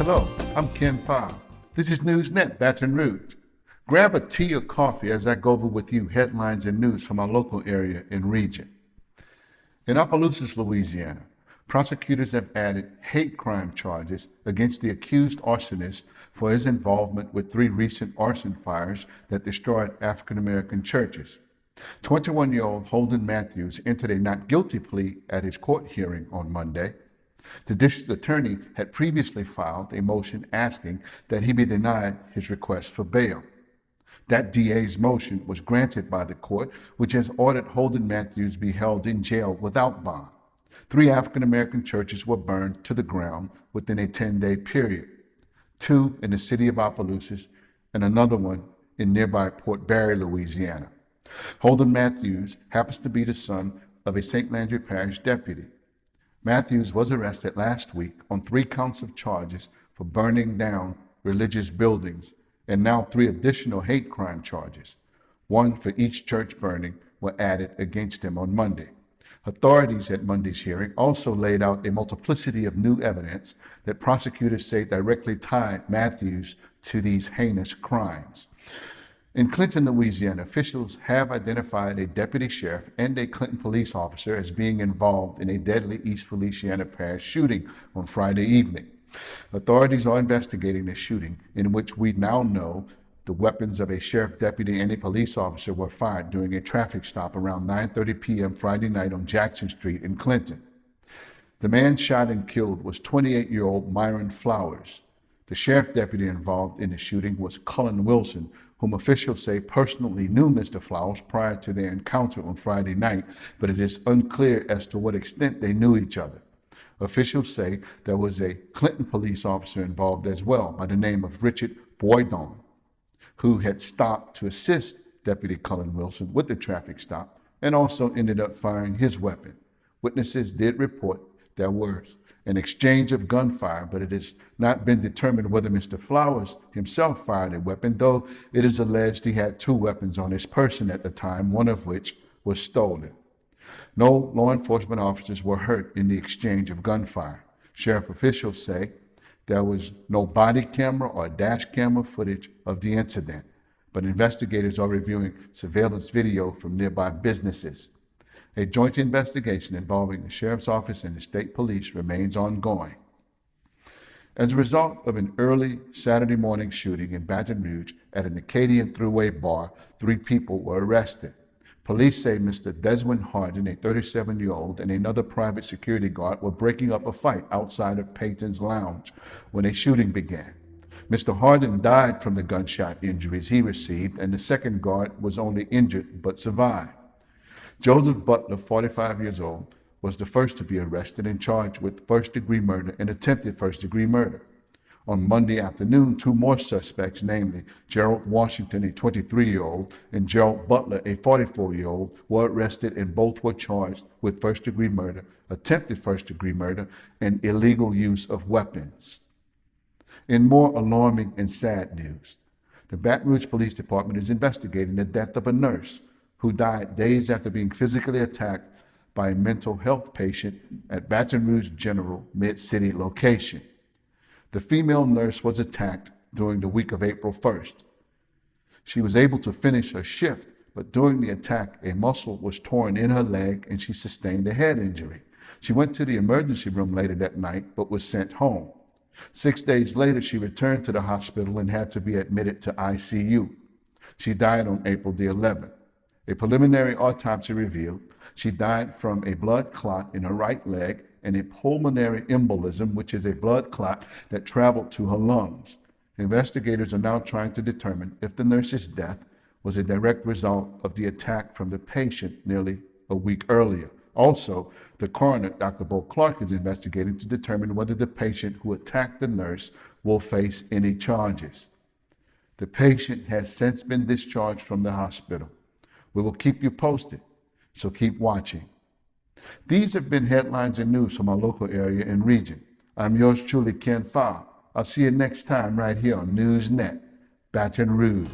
Hello, I'm Ken Fogg. This is NewsNet, Baton Rouge. Grab a tea or coffee as I go over with you headlines and news from our local area and region. In Opelousas, Louisiana, prosecutors have added hate crime charges against the accused arsonist for his involvement with 3 recent arson fires that destroyed African American churches. 21-year-old Holden Matthews entered a not guilty plea at his court hearing on Monday. The district attorney had previously filed a motion asking that he be denied his request for bail. That DA's motion was granted by the court, which has ordered Holden Matthews be held in jail without bond. 3 African American churches were burned to the ground within a 10-day period, 2 in the city of Opelousas and another one in nearby Port Barre, Louisiana. Holden Matthews happens to be the son of a St. Landry Parish deputy. Matthews was arrested last week on 3 counts of charges for burning down religious buildings, and now 3 additional hate crime charges, 1 for each church burning, were added against him on Monday. Authorities at Monday's hearing also laid out a multiplicity of new evidence that prosecutors say directly tied Matthews to these heinous crimes. In Clinton, Louisiana, officials have identified a deputy sheriff and a Clinton police officer as being involved in a deadly East Feliciana Parish shooting on Friday evening. Authorities are investigating the shooting, in which we now know the weapons of a sheriff deputy and a police officer were fired during a traffic stop around 9:30 p.m. Friday night on Jackson Street in Clinton. The man shot and killed was 28-year-old Myron Flowers. The sheriff deputy involved in the shooting was Cullen Wilson, whom officials say personally knew Mr. Flowers prior to their encounter on Friday night, but it is unclear as to what extent they knew each other. Officials say there was a Clinton police officer involved as well by the name of Richard Baton, who had stopped to assist Deputy Cullen Wilson with the traffic stop and also ended up firing his weapon. Witnesses did report there was an exchange of gunfire, but it has not been determined whether Mr. Flowers himself fired a weapon, though it is alleged he had 2 weapons on his person at the time, one of which was stolen. No law enforcement officers were hurt in the exchange of gunfire. Sheriff officials say there was no body camera or dash camera footage of the incident, but investigators are reviewing surveillance video from nearby businesses. A joint investigation involving the sheriff's office and the state police remains ongoing. As a result of an early Saturday morning shooting in Baton Rouge at an Acadian Thruway bar, 3 people were arrested. Police say Mr. Desmond Hardin, a 37-year-old, and another private security guard were breaking up a fight outside of Peyton's Lounge when a shooting began. Mr. Hardin died from the gunshot injuries he received, and the second guard was only injured but survived. Joseph Butler, 45 years old, was the first to be arrested and charged with first-degree murder and attempted first-degree murder. On Monday afternoon, 2 more suspects, namely Gerald Washington, a 23-year-old, and Gerald Butler, a 44-year-old, were arrested, and both were charged with first-degree murder, attempted first-degree murder, and illegal use of weapons. In more alarming and sad news, the Baton Rouge Police Department is investigating the death of a nurse who died days after being physically attacked by a mental health patient at Baton Rouge General Mid-City location. The female nurse was attacked during the week of April 1st. She was able to finish her shift, but during the attack, a muscle was torn in her leg and she sustained a head injury. She went to the emergency room later that night, but was sent home. 6 days later, she returned to the hospital and had to be admitted to ICU. She died on April the 11th. A preliminary autopsy revealed she died from a blood clot in her right leg and a pulmonary embolism, which is a blood clot that traveled to her lungs. Investigators are now trying to determine if the nurse's death was a direct result of the attack from the patient nearly a week earlier. Also, the coroner, Dr. Bo Clark, is investigating to determine whether the patient who attacked the nurse will face any charges. The patient has since been discharged from the hospital. We will keep you posted, so keep watching. These have been headlines and news from our local area and region. I'm yours truly, Ken Fogg. I'll see you next time right here on NewsNet, Baton Rouge.